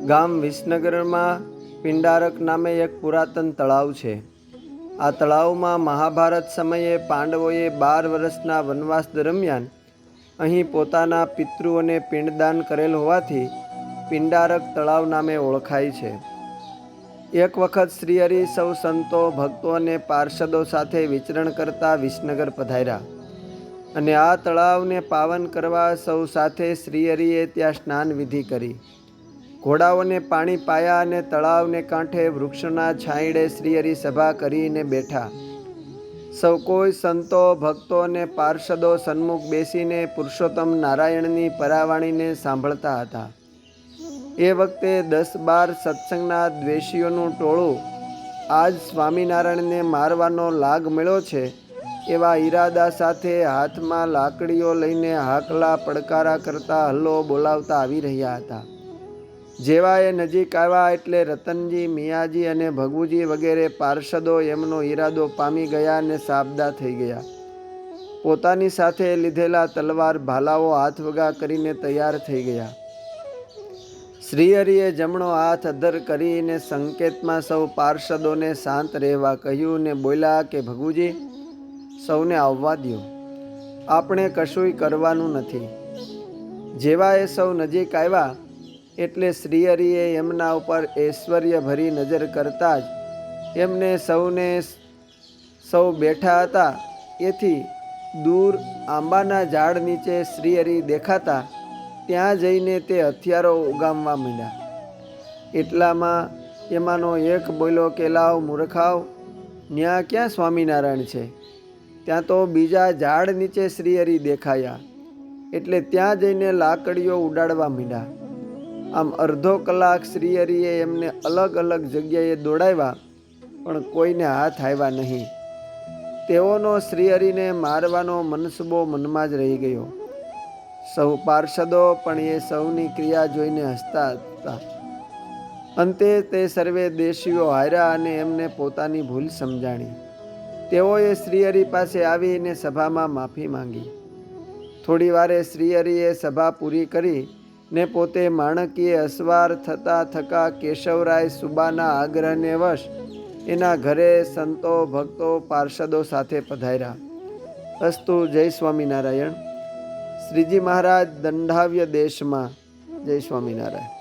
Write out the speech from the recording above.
ગામ વિસનગરમાં પિંડારક નામે એક પુરાતન તળાવ છે. આ તળાવમાં મહાભારત સમયે પાંડવોએ 12 વર્ષના વનવાસ દરમિયાન અહીં પોતાના પિતૃઓને પિંડદાન કરેલ હોવાથી પિંડારક તળાવ નામે ઓળખાય છે. એક વખત શ્રીહરિ સૌ સંતો, ભક્તો અને પાર્ષદો સાથે વિચરણ કરતા વિસનગર પધાર્યા અને આ તળાવને પાવન કરવા સૌ સાથે શ્રીહરિએ ત્યાં સ્નાન વિધિ કરી. ઘોડાઓને પાણી પાયા અને તળાવને કાંઠે વૃક્ષના છાંયડે શ્રીહરિ સભા કરીને બેઠા. સૌ કોઈ સંતો, ભક્તો અને પાર્ષદો સન્મુખ બેસીને પુરુષોત્તમ નારાયણની પરાવાણીને સાંભળતા હતા. એ વખતે 10-12 સત્સંગના દ્વેષીઓનું ટોળું આજ સ્વામિનારાયણને મારવાનો લાગ મળ્યો છે એવા ઈરાદા સાથે હાથમાં લાકડીઓ લઈને હાકલા પડકારા કરતા હલ્લો બોલાવતા આવી રહ્યા હતા. જેવા એ નજીક આવ્યા એટલે રતનજી, મિયાજી અને ભગુજી વગેરે પાર્ષદો એમનો ઈરાદો પામી ગયા અને સાબદા થઈ ગયા. પોતાની સાથે લીધેલા તલવાર, ભાલાઓ હાથવગા કરીને તૈયાર થઈ ગયા. શ્રીહરિએ જમણો હાથ અધ્ધર કરીને સંકેતમાં સૌ પાર્ષદોને શાંત રહેવા કહ્યું ને બોલ્યા કે ભગુજી, સૌને આવવા દ્યો, આપણે કશુંય કરવાનું નથી. જેવા એ સૌ નજીક આવ્યા એટલે શ્રીહરિએ એમના ઉપર ઐશ્વર્ય ભરી નજર કરતા જ એમને સૌ બેઠા હતા એથી દૂર આંબાના ઝાડ નીચે શ્રીહરિ દેખાતા ત્યાં જઈને તે હથિયારો ઉગામવા માંડ્યા. એટલામાં એમાંનો એક બોલ્યો કે લાવ મૂર્ખાવ, ન્યા ક્યાં સ્વામિનારાયણ છે? ત્યાં તો બીજા ઝાડ નીચે શ્રીહરિ દેખાયા. એટલે ત્યાં જઈને લાકડીઓ ઉડાડવા માંડ્યા. આમ અડધો કલાક શ્રીહરિએ એમને અલગ અલગ જગ્યાએ દોડાવ્યા પણ કોઈને હાથ આવ્યા નહીં. તેઓનો શ્રીહરિને મારવાનો મનસુબો મનમાં જ રહી ગયો. સૌ પાર્ષદો પણ એ સૌની ક્રિયા જોઈને હસતા હતા. અંતે તે સર્વે દેશીઓ હાર્યા અને એમને પોતાની ભૂલ સમજાણી. તેઓએ શ્રીહરિ પાસે આવીને સભામાં માફી માંગી. થોડી વારે શ્રીહરિએ સભા પૂરી કરી ને પોતે માણકીએ અસવાર થતા કેશવરાય સુબાના આગ્રહને વશ એના ઘરે સંતો, ભક્તો, પાર્ષદો સાથે પધાર્યા. અસ્તુ. જય સ્વામિનારાયણ. શ્રીજી મહારાજ દંડાવ્ય દેશમાં. જય સ્વામિનારાયણ.